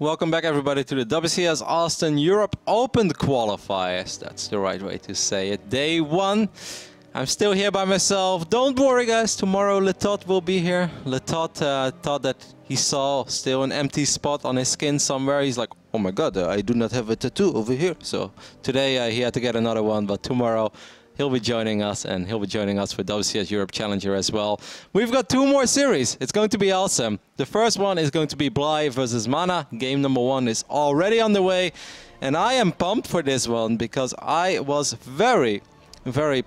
Welcome back, everybody, to the WCS Austin Europe Open qualifiers. That's the right way to say it. Day 1. I'm still here by myself. Don't worry, guys. Tomorrow, Ro8 will be here. Ro8 thought that he saw still an empty spot on his skin somewhere. He's like, oh my god, I do not have a tattoo over here. So today he had to get another one, but tomorrow he'll be joining us, and he'll be joining us for WCS Europe Challenger as well. We've got 2 more series. It's going to be awesome. The first one is going to be Bly versus MaNa. Game number 1 is already on the way, and I am pumped for this one because I was very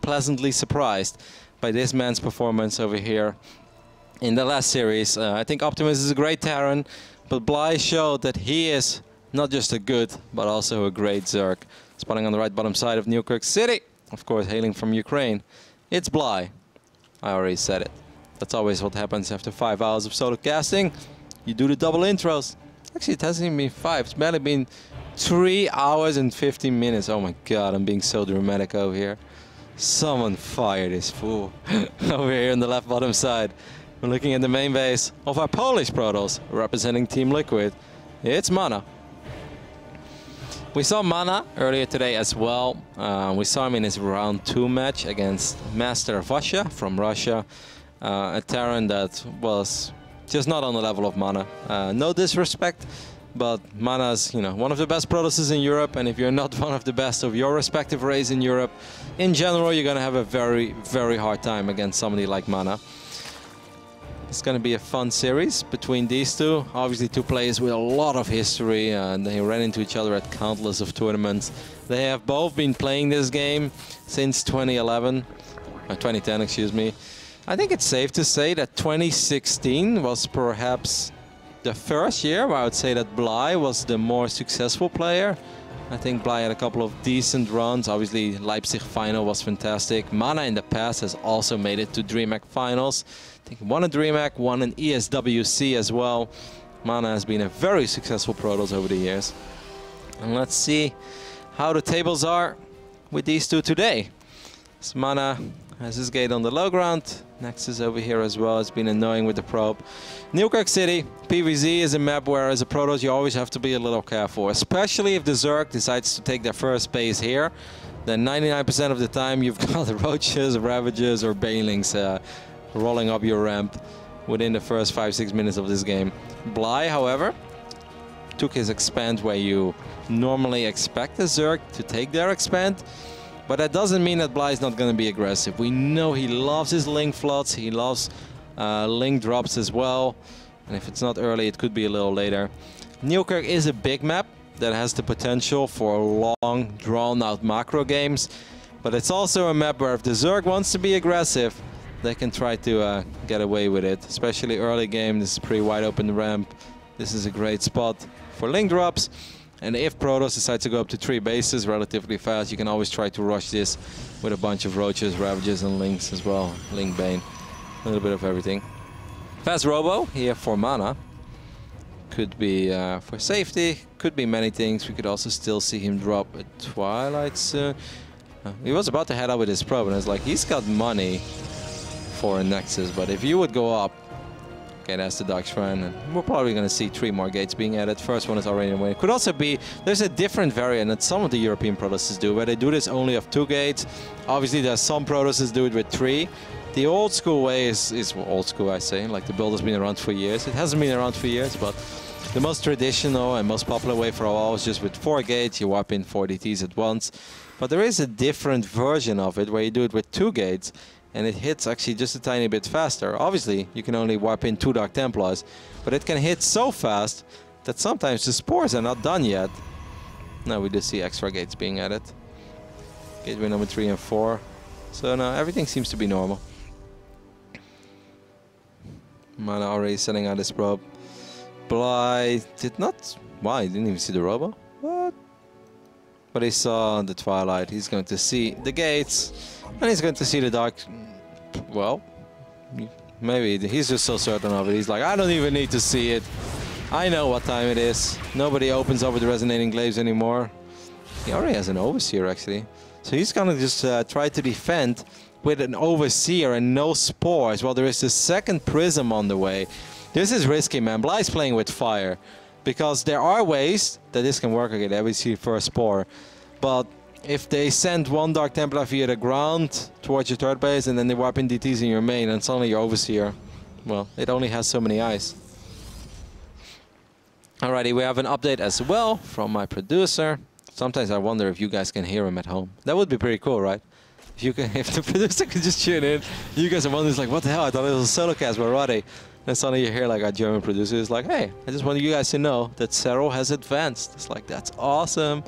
pleasantly surprised by this man's performance over here in the last series. I think Optimus is a great Terran, but Bly showed that he is not just a good, but also a great Zerg. Spawning on the right bottom side of New York City. Of course, hailing from Ukraine, it's Bly. I already said it. That's always what happens after 5 hours of solo casting. You do the double intros. Actually, it hasn't even been 5. It's barely been 3 hours and 15 minutes. Oh my god, I'm being so dramatic over here. Someone fire this fool. Over here on the left bottom side. We're looking at the main base of our Polish Protoss, representing Team Liquid. It's MaNa. We saw MaNa earlier today as well. We saw him in his round 2 match against Master Vasha from Russia. A Terran that was just not on the level of MaNa. No disrespect, but MaNa's, one of the best Protosses in Europe, and if you're not one of the best of your respective race in Europe, in general, you're gonna have a very hard time against somebody like MaNa. It's going to be a fun series between these two. Obviously, 2 players with a lot of history, and they ran into each other at countless of tournaments. They have both been playing this game since 2010, excuse me. I think it's safe to say that 2016 was perhaps the first year where I would say that Bly was the more successful player. I think Bly had a couple of decent runs. Obviously, Leipzig final was fantastic. MaNa in the past has also made it to Dreamhack Finals. I think won a Dreamhack, won an ESWC as well. MaNa has been a very successful Protoss over the years. And let's see how the tables are with these two today. So MaNa has his gate on the low ground. Nexus over here as well. It's been annoying with the probe. New York City, PvZ is a map where as a Protoss you always have to be a little careful, especially if the Zerg decides to take their first base here. Then 99% of the time you've got Roaches, Ravagers or Banelings rolling up your ramp within the first 5-6 minutes of this game. Bly, however, took his expand where you normally expect a Zerg to take their expand, but that doesn't mean that Bly is not going to be aggressive. We know he loves his Link floods, he loves Link drops as well, and if it's not early, it could be a little later. Newkirk is a big map that has the potential for long, drawn-out macro games, but it's also a map where if the Zerg wants to be aggressive, they can try to get away with it, especially early game. This is a pretty wide open ramp. This is a great spot for Link drops. And if Protoss decides to go up to 3 bases relatively fast, you can always try to rush this with a bunch of Roaches, Ravagers and Links as well. Link Bane, a little bit of everything. Fast Robo here for MaNa. Could be for safety, could be many things. We could also still see him drop a Twilight soon. He was about to head up with his probe, and it's like, he's got money for a Nexus, but if you would go up, okay, that's the Dark Shrine, and we're probably going to see 3 more gates being added. First one is already away. It could also be, there's a different variant that some of the European Protosses do, where they do this only of 2 gates. Obviously, there's some Protosses do it with 3. The old school way is well, old school, I say, like the build has been around for years. It hasn't been around for years, but the most traditional and most popular way for a while is just with 4 gates, you warp in 4 DTs at once. But there is a different version of it, where you do it with 2 gates, and it hits actually just a tiny bit faster. Obviously, you can only warp in 2 Dark Templars, but it can hit so fast that sometimes the spores are not done yet. Now we do see extra gates being added. Gateway number 3 and 4. So now everything seems to be normal. MaNa already setting out his probe. Bly did not... Why? He didn't even see the Robo? What? But he saw the Twilight. He's going to see the gates. And he's going to see the Dark... Well, maybe he's just so certain of it. He's like, I don't even need to see it. I know what time it is. Nobody opens up with the Resonating Glaives anymore. He already has an Overseer, actually. So he's going to just try to defend with an Overseer and no Spores while there is the second Prism on the way. This is risky, man. Bly's playing with fire. Because there are ways that this can work again. We see first spore. But if they send one Dark Templar via the ground towards your third base and then they wipe in DTs in your main and suddenly your Overseer, well, it only has so many eyes. Alrighty, we have an update as well from my producer. Sometimes I wonder if you guys can hear him at home. That would be pretty cool, right? If the producer could just tune in, you guys are wondering, like, what the hell? I thought it was a solo cast by Ro8. And suddenly you hear like our German producer is like, hey, I just wanted you guys to know that Cero has advanced. It's like, that's awesome.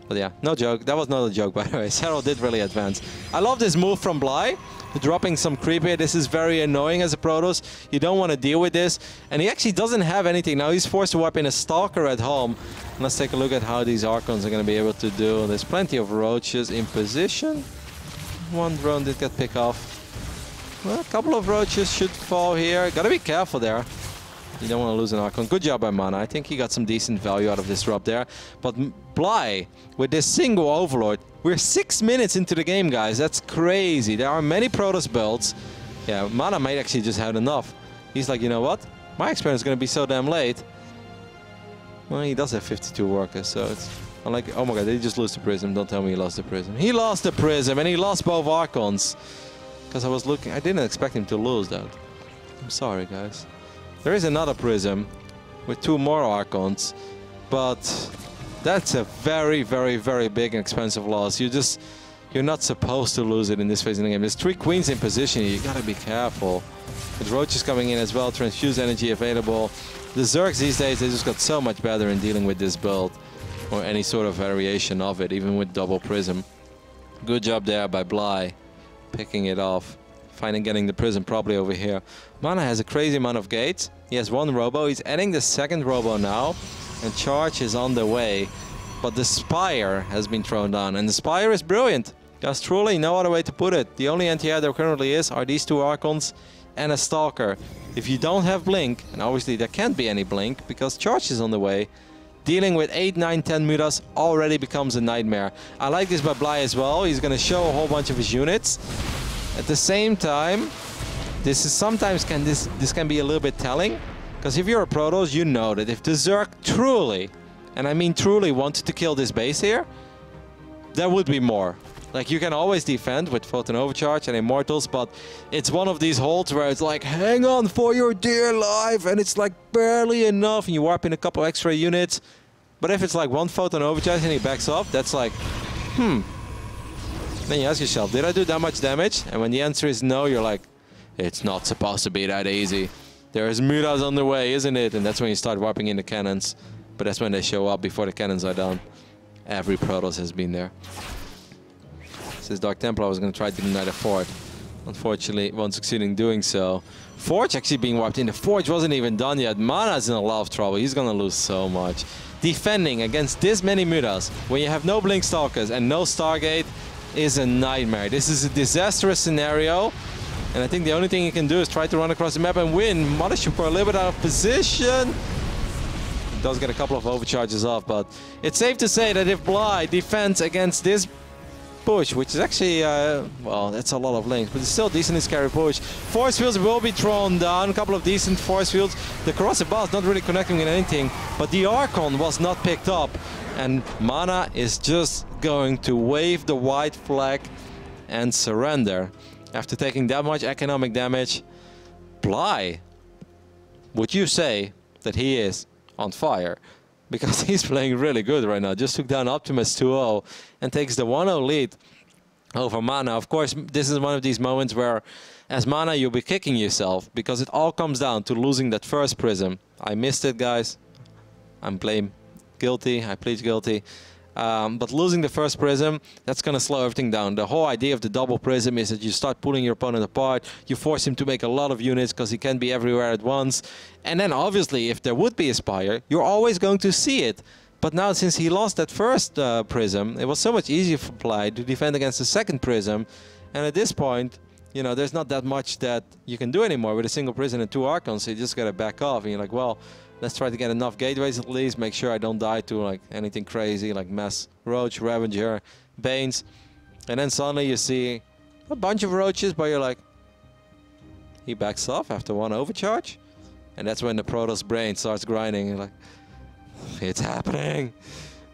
But yeah, no joke. That was not a joke, by the way. Cero did really advance. I love this move from Bly. Dropping some creep here. This is very annoying as a Protoss. You don't want to deal with this. And he actually doesn't have anything. Now he's forced to wipe in a Stalker at home. And let's take a look at how these Archons are going to be able to do. There's plenty of roaches in position. One drone did get picked off. Well, a couple of roaches should fall here. Gotta be careful there. You don't want to lose an Archon. Good job by MaNa. I think he got some decent value out of this drop there. But Bly, with this single Overlord, we're 6 minutes into the game, guys. That's crazy. There are many Protoss builds. Yeah, MaNa might actually just have enough. He's like, you know what? My experience is going to be so damn late. Well, he does have 52 workers, so it's... I'm like, oh my god, did he just lose the Prism? Don't tell me he lost the Prism. He lost the Prism, and he lost both Archons. Because I was looking... I didn't expect him to lose that. I'm sorry, guys. There is another Prism with 2 more Archons, but that's a very, very, very big and expensive loss. You're not supposed to lose it in this phase of the game. There's 3 Queens in position. You gotta be careful. With Roaches coming in as well, transfuse energy available. The Zergs these days, they just got so much better in dealing with this build, or any sort of variation of it, even with double Prism. Good job there by Bly, picking it off. Getting the Prism probably over here. MaNa has a crazy amount of gates. He has 1 Robo. He's adding the 2nd Robo now. And Charge is on the way. But the Spire has been thrown down. And the Spire is brilliant. There's truly no other way to put it. The only anti-air there currently are these 2 Archons and a Stalker. If you don't have Blink, and obviously there can't be any Blink because Charge is on the way, dealing with 8, 9, 10 Mutas already becomes a nightmare. I like this by Bly as well. He's going to show a whole bunch of his units. At the same time, this can be a little bit telling, because if you're a Protoss, you know that if the Zerg truly, and I mean truly, wanted to kill this base here, there would be more. Like, you can always defend with Photon Overcharge and Immortals, but it's one of these holds where it's like, hang on for your dear life, and it's like barely enough, and you warp in a couple extra units. But if it's like 1 Photon Overcharge and he backs off, that's like, Then you ask yourself, did I do that much damage? And when the answer is no, you're like, it's not supposed to be that easy. There's Mutas on the way, isn't it? And that's when you start warping in the cannons. But that's when they show up before the cannons are done. Every Protoss has been there. Says Dark Templar was going to try to deny the Fort. Unfortunately, won't succeed in doing so. Forge actually being wiped in. The Forge wasn't even done yet. MaNa's in a lot of trouble. He's going to lose so much. Defending against this many Mutas, when you have no Blink Stalkers and no Stargate, is a nightmare. This is a disastrous scenario, and I think the only thing you can do is try to run across the map and win. Mothership for a little bit out of position. Does get a couple of overcharges off, but it's safe to say that if Bly defends against this push, which is actually, well, that's a lot of links, but it's still decently scary push. Force fields will be thrown down, a couple of decent force fields. The corrosive boss not really connecting with anything, but the Archon was not picked up. And MaNa is just going to wave the white flag and surrender. After taking that much economic damage, Bly, would you say that he is on fire? Because he's playing really good right now. Just took down Optimus 2-0 and takes the 1-0 lead over MaNa. Of course, this is one of these moments where, as MaNa, you'll be kicking yourself, because it all comes down to losing that first Prism. I missed it, guys. I'm guilty. I plead guilty. But losing the first Prism, that's going to slow everything down. The whole idea of the double Prism is that you start pulling your opponent apart. You force him to make a lot of units because he can't be everywhere at once. And then obviously, if there would be a Spire, you're always going to see it. But now, since he lost that first Prism, it was so much easier for Bly to defend against the second Prism. And at this point, you know, there's not that much that you can do anymore with a single Prism and 2 Archons. So you just got to back off. And you're like, well, let's try to get enough gateways at least, make sure I don't die to like anything crazy like Mass Roach, Ravager, Banes. And then suddenly you see a bunch of Roaches, but you're like, he backs off after 1 overcharge. And that's when the Protoss brain starts grinding. You're like, It's happening.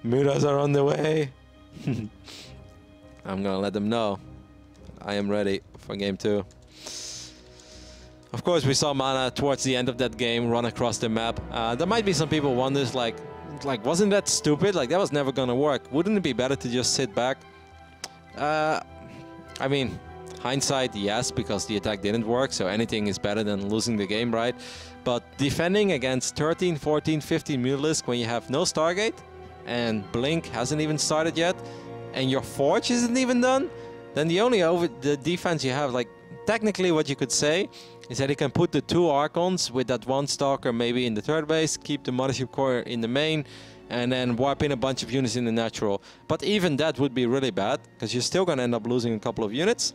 Mutas are on the way. I'm gonna let them know. I am ready for game 2. Of course, we saw MaNa towards the end of that game run across the map. There might be some people wondering, like, wasn't that stupid? Like, that was never gonna work. Wouldn't it be better to just sit back? I mean, hindsight, yes, because the attack didn't work, so anything is better than losing the game, right? But defending against 13, 14, 15 Mutalisk when you have no Stargate and Blink hasn't even started yet and your Forge isn't even done, then the defense you have, like, technically what you could say is that he can put the 2 Archons with that 1 Stalker maybe in the 3rd base, keep the Mothership Core in the main, and then wipe in a bunch of units in the natural. But even that would be really bad, because you're still going to end up losing a couple of units.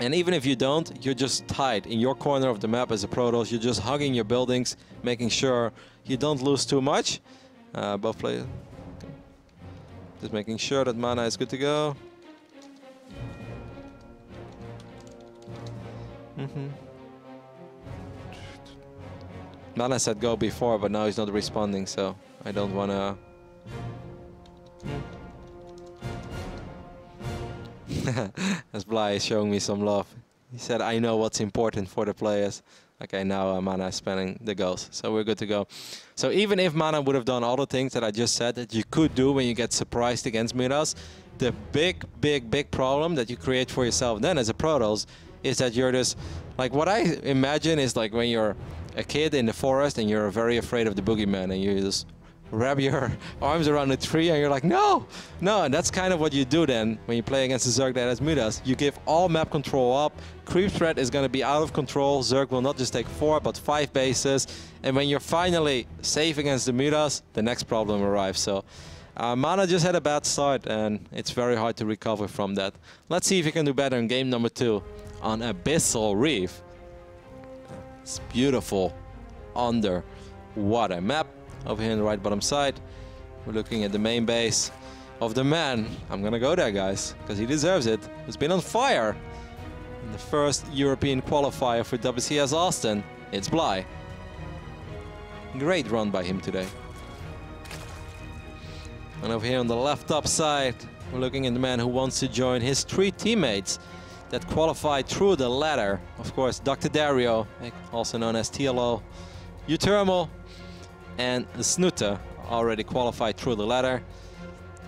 And even if you don't, you're just tied in your corner of the map as a Protoss. You're just hugging your buildings, making sure you don't lose too much. Both players. Okay. Just making sure that MaNa is good to go. MaNa said go before, but now he's not responding, so I don't want to... As Bly is showing me some love. He said, I know what's important for the players. Okay, now MaNa is spamming the goals, so we're good to go. So even if MaNa would have done all the things that I just said that you could do when you get surprised against Mutas, the big problem that you create for yourself then as a Protoss is that you're just... Like, what I imagine is like when you're a kid in the forest and you're very afraid of the boogeyman and you just wrap your arms around a tree and you're like, no, no. And that's kind of what you do then when you play against a Zerg that has Mutas. You give all map control up. Creep threat is going to be out of control. Zerg will not just take 4 but 5 bases. And when you're finally safe against the Mutas, the next problem arrives. So MaNa just had a bad start and it's very hard to recover from that. Let's see if he can do better in game number 2 on Abyssal Reef. It's beautiful underwater map. Over here in the right bottom side, we're looking at the main base of the man. I'm gonna go there, guys, because he deserves it. He's been on fire in the first European qualifier for WCS Austin. It's Bly. Great run by him today. And over here on the left top side, we're looking at the man who wants to join his 3 teammates that qualified through the ladder. Of course, Dr. Dario, also known as TLO, Uthermal, and Snuta already qualified through the ladder.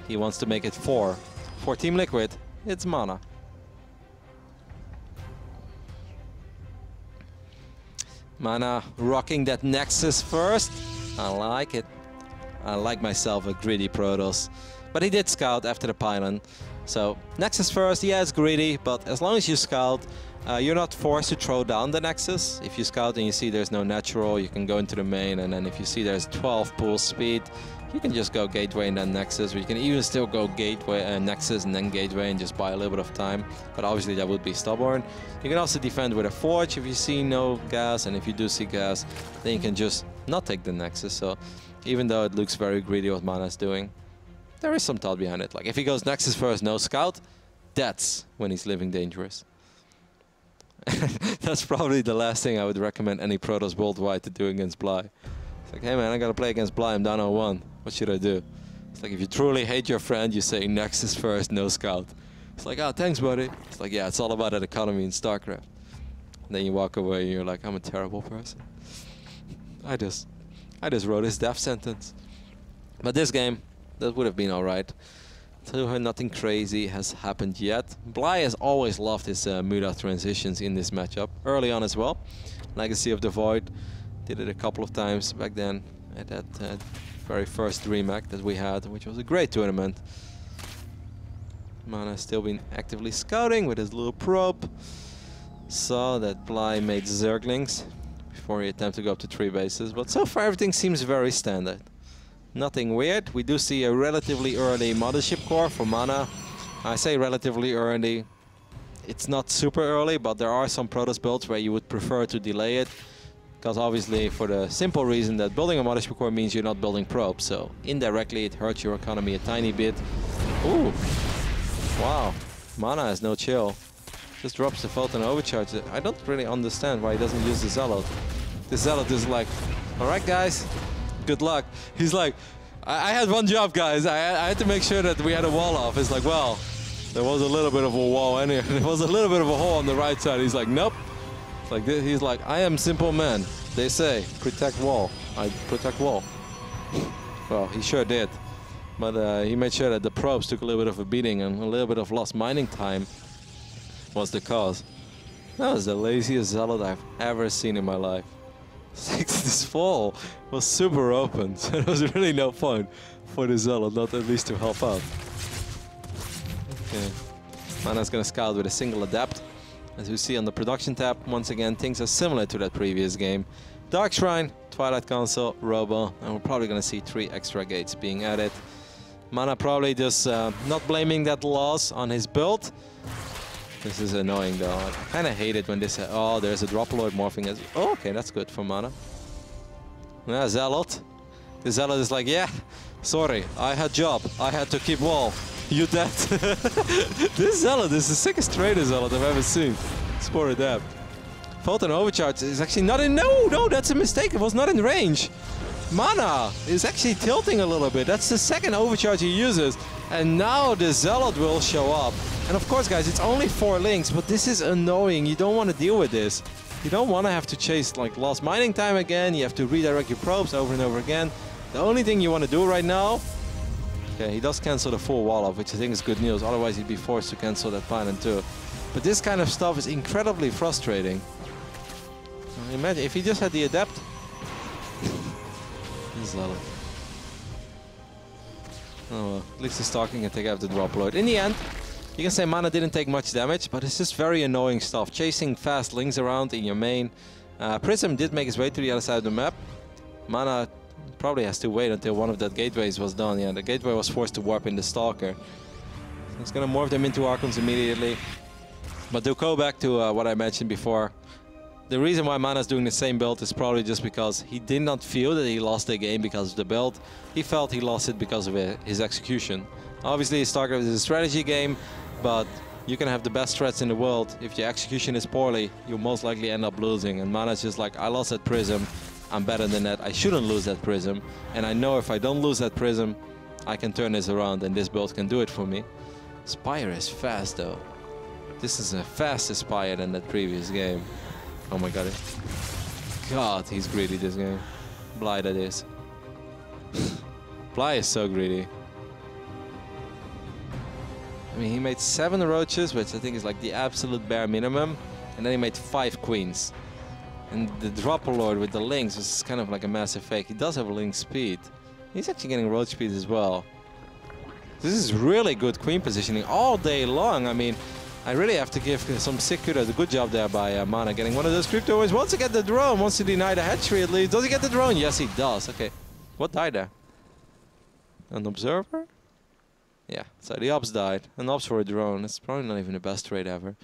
He wants to make it 4. For Team Liquid, it's MaNa. MaNa rocking that Nexus first. I like it. I like myself a greedy Protoss. But he did scout after the pylon. So Nexus first, yeah, it's greedy, but as long as you scout, you're not forced to throw down the Nexus. If you scout and you see there's no natural, you can go into the main, and then if you see there's 12 pool speed, you can just go gateway and then Nexus, or you can even still go gateway Nexus and then gateway and just buy a little bit of time. But obviously that would be stubborn. You can also defend with a Forge if you see no gas, and if you do see gas, then you can just not take the Nexus. So even though it looks very greedy what MaNa is doing, there is some thought behind it. Like if he goes Nexus first, no scout, that's when he's living dangerous. That's probably the last thing I would recommend any Protoss worldwide to do against Bly. It's like, hey man, I gotta play against Bly, I'm down on 1. What should I do? It's like if you truly hate your friend, you say Nexus first, no scout. It's like, oh, thanks buddy. It's like, yeah, it's all about that economy in StarCraft. And then you walk away and you're like, I'm a terrible person. I just wrote his death sentence. But this game, that would have been alright. To her, nothing crazy has happened yet. Bly has always loved his Muta transitions in this matchup, early on as well. Legacy of the Void, did it a couple of times back then at that very first Dreamhack that we had, which was a great tournament. MaNa has still been actively scouting with his little probe. Saw that Bly made Zerglings before he attempted to go up to 3 bases, but so far everything seems very standard. Nothing weird. We do see a relatively early Mothership Core for MaNa. I say relatively early. It's not super early, but there are some Protoss builds where you would prefer to delay it. Because obviously for the simple reason that building a Mothership Core means you're not building probes. So indirectly it hurts your economy a tiny bit. Ooh. Wow. MaNa has no chill. Just drops the Photon Overcharge. I don't really understand why he doesn't use the Zealot. The Zealot is like, alright guys, good luck. He's like, I had one job, guys. I had to make sure that we had a wall off. It's like, well, there was a little bit of a wall and there was a little bit of a hole on the right side. He's like, nope. It's like this. He's like, I am simple man. They say, protect wall. I protect wall. Well, he sure did. But he made sure that the probes took a little bit of a beating, and a little bit of lost mining time was the cause. That was the laziest Zealot I've ever seen in my life. This fall was super open, so there was really no point for the Zealot, not at least to help out. Okay, MaNa's gonna scout with a single Adept. As we see on the production tab, once again, things are similar to that previous game. Dark Shrine, Twilight Council, Robo, and we're probably gonna see 3 extra gates being added. MaNa probably just not blaming that loss on his build. This is annoying though. I kind of hate it when this. Oh, there's a Droploid morphing as. Oh, okay, that's good for MaNa. Yeah, Zealot. The Zealot is like, yeah, sorry, I had job. I had to keep wall. You dead. This Zealot is the sickest trader Zealot I've ever seen. Spore Adept. Photon Overcharge is actually not in. No, that's a mistake. It was not in range. MaNa is actually tilting a little bit. That's the second overcharge he uses. And now the Zealot will show up. And of course, guys, it's only 4 links, but this is annoying. You don't want to deal with this. You don't want to have to chase like lost mining time again. You have to redirect your probes over and over again. The only thing you want to do right now... Okay, he does cancel the full wall off, which I think is good news. Otherwise, he'd be forced to cancel that pylon too. But this kind of stuff is incredibly frustrating. Imagine if he just had the Adept. Zealot. Oh well, at least the Stalking can take out the Droploid. In the end, you can say MaNa didn't take much damage, but it's just very annoying stuff. Chasing fast links around in your main. Prism did make his way to the other side of the map. MaNa probably has to wait until one of the gateways was done. Yeah, the gateway was forced to warp in the Stalker. So it's gonna morph them into Archons immediately. But to go back to what I mentioned before, the reason why MaNa's doing the same build is probably just because he did not feel that he lost the game because of the build. He felt he lost it because of his execution. Obviously, StarCraft is a strategy game, but you can have the best threats in the world. If your execution is poorly, you'll most likely end up losing. And MaNa's just like, I lost that Prism. I'm better than that. I shouldn't lose that Prism. And I know if I don't lose that Prism, I can turn this around, and this build can do it for me. Spire is fast, though. This is a faster Spire than that previous game. Oh my god. God, he's greedy this game. Bly that is. Bly is so greedy. I mean, he made 7 roaches, which I think is like the absolute bare minimum. And then he made 5 queens. And the Dropper with the links was kind of like a massive fake. He does have a link speed. He's actually getting roach speed as well. This is really good queen positioning all day long. I mean, I really have to give some sick kudos. A good job there by MaNa getting one of those crypto wins. Wants to get the drone, wants to deny the hatchery at least. Does he get the drone? Yes, he does. Okay. What died there? An observer? Yeah, so the ops died. An ops for a drone. It's probably not even the best trade ever.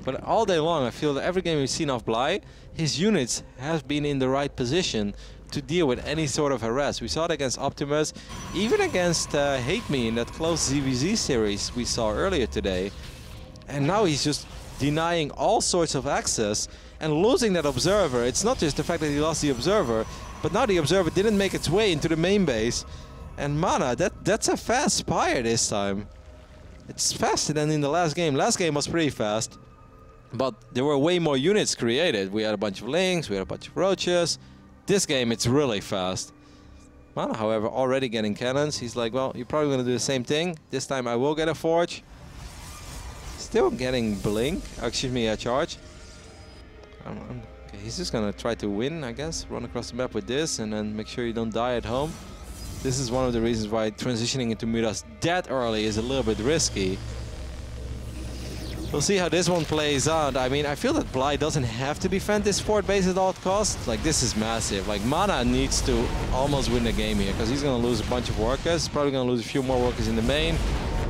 But all day long, I feel that every game we've seen off Bly, his units have been in the right position to deal with any sort of harass. We saw it against Optimus, even against Hate Me in that close ZVZ series we saw earlier today. And now he's just denying all sorts of access and losing that observer. It's not just the fact that he lost the observer, but now the observer didn't make its way into the main base. And MaNa, that's a fast Spire this time. It's faster than in the last game. Last game was pretty fast, but there were way more units created. We had a bunch of links, we had a bunch of roaches. This game, it's really fast. MaNa, however, already getting cannons. He's like, well, you're probably going to do the same thing. This time I will get a forge. Still getting blink, excuse me, a charge. Okay, he's just gonna try to win, I guess. Run across the map with this and then make sure you don't die at home. This is one of the reasons why transitioning into Midas that early is a little bit risky. We'll see how this one plays out. I mean, I feel that Bly doesn't have to defend this fort base at all costs. Like, this is massive. Like, MaNa needs to almost win the game here because he's gonna lose a bunch of workers. Probably gonna lose a few more workers in the main.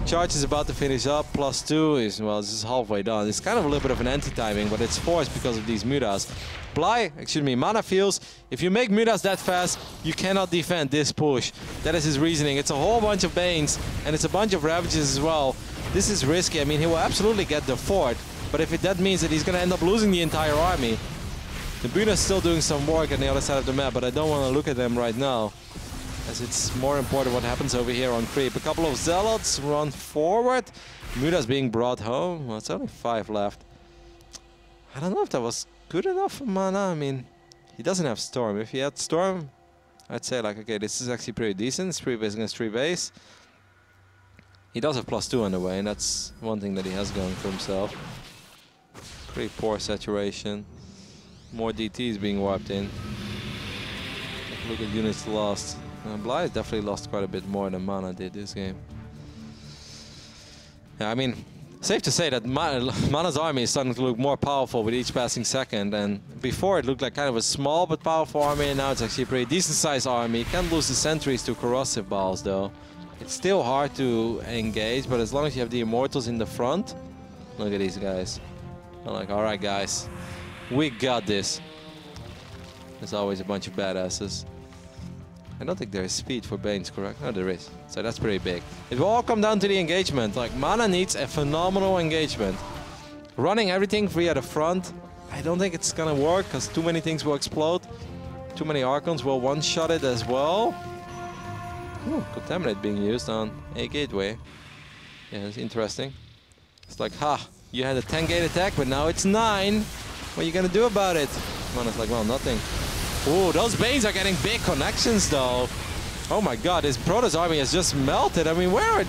Charge is about to finish up. +2 is, well, this is halfway done. It's kind of a little bit of an anti-timing, but it's forced because of these mutas. MaNa feels if you make mutas that fast, you cannot defend this push. That is his reasoning. It's a whole bunch of Banes, and it's a bunch of Ravages as well. This is risky. I mean, he will absolutely get the fort, but if that means that he's going to end up losing the entire army, The MaNa's still doing some work on the other side of the map, but I don't want to look at them right now, as it's more important what happens over here on creep. A couple of Zealots run forward. MaNa's being brought home. Well, it's only 5 left. I don't know if that was good enough for MaNa. I mean, he doesn't have Storm. If he had Storm, I'd say like, okay, this is actually pretty decent. It's 3 base against 3 base. He does have +2 on the way, and that's one thing that he has going for himself. Pretty poor saturation. More DTs being wiped in. Look at units lost. Bly definitely lost quite a bit more than MaNa did this game. Yeah, I mean, safe to say that MaNa's army is starting to look more powerful with each passing second. And before it looked like kind of a small but powerful army, and now it's actually a pretty decent sized army. Can't lose the sentries to corrosive balls though. It's still hard to engage, but as long as you have the Immortals in the front, look at these guys. I'm like, all right, guys, we got this. There's always a bunch of badasses. I don't think there is speed for Banes, correct? No, there is. So that's pretty big. It will all come down to the engagement. Like, MaNa needs a phenomenal engagement. Running everything via the front, I don't think it's gonna work, because too many things will explode. Too many Archons will one-shot it as well. Ooh, Contaminate being used on a gateway. Yeah, it's interesting. It's like, ha, you had a 10-gate attack, but now it's 9. What are you gonna do about it? MaNa's like, well, nothing. Ooh, those Banes are getting big connections though. Oh my god, his Protoss army has just melted. I mean, where are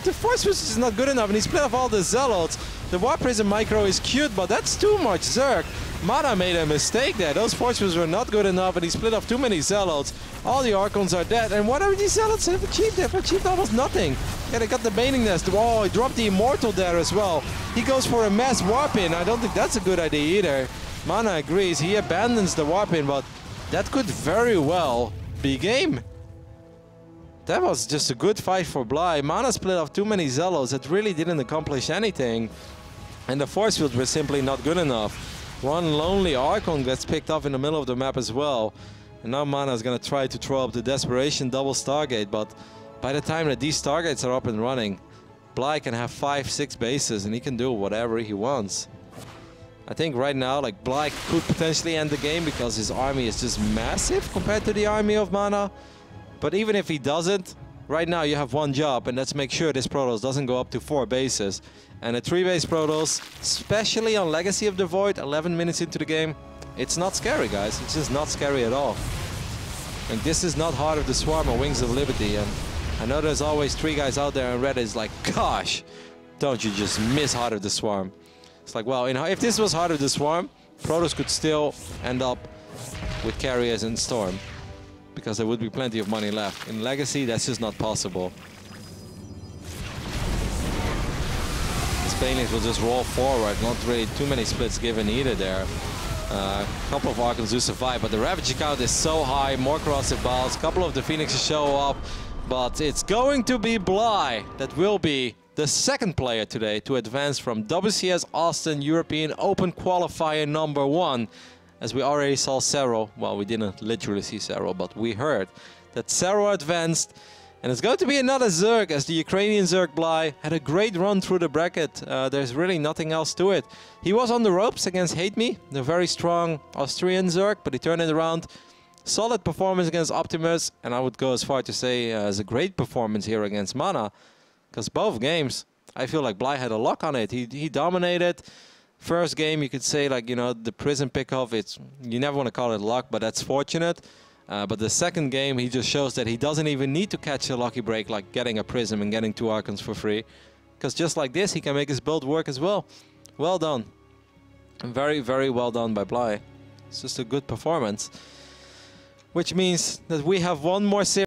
the Force Fist is not good enough, and he split off all the Zealots. The Warp Prism Micro is cute, but that's too much Zerg. MaNa made a mistake there. Those Force Fists were not good enough, and he split off too many Zealots. All the Archons are dead, and what are these Zealots have achieved? They've achieved almost nothing. Yeah, they got the Baning Nest. Oh, he dropped the Immortal there as well. He goes for a mass Warp in. I don't think that's a good idea either. MaNa agrees. He abandons the Warp in, but that could very well be game. That was just a good fight for Bly. MaNa split off too many Zealots that really didn't accomplish anything. And the force fields were simply not good enough. One lonely Archon gets picked off in the middle of the map as well. And now MaNa is going to try to throw up the Desperation double Stargate. But by the time that these Stargates are up and running, Bly can have 5-6 bases and he can do whatever he wants. I think right now, like, Bly could potentially end the game because his army is just massive compared to the army of MaNa. But even if he doesn't, right now you have one job, and that's make sure this Protoss doesn't go up to 4 bases. And a 3-base Protoss, especially on Legacy of the Void, 11 minutes into the game, it's not scary, guys. It's just not scary at all. And this is not Heart of the Swarm or Wings of Liberty. And I know there's always 3 guys out there on Reddit is like, gosh, don't you just miss Heart of the Swarm. It's like, well, if this was Heart of the Swarm, Protoss could still end up with Carriers and Storm, because there would be plenty of money left. In Legacy, that's just not possible. The Banelings will just roll forward, not really too many splits given either there. A couple of Archons do survive, but the Ravaging count is so high, more corrosive balls, a couple of the Phoenixes show up, but it's going to be Bly that will be the second player today to advance from WCS Austin European Open Qualifier #1. As we already saw Cero, well, we didn't literally see Cero, but we heard that Cero advanced. And it's going to be another Zerg, as the Ukrainian Zerg Bly had a great run through the bracket. There's really nothing else to it. He was on the ropes against Hate Me, the very strong Austrian Zerg, but he turned it around. Solid performance against Optimus, and I would go as far to say as a great performance here against MaNa. Because both games, I feel like Bly had a lock on it. He dominated. First game, you could say, like, you know, the Prism pickoff, you never want to call it luck, but that's fortunate. But the second game, he just shows that he doesn't even need to catch a lucky break, like getting a Prism and getting 2 Archons for free. Because just like this, he can make his build work as well. Well done. Very, very well done by Bly. It's just a good performance. Which means that we have one more series.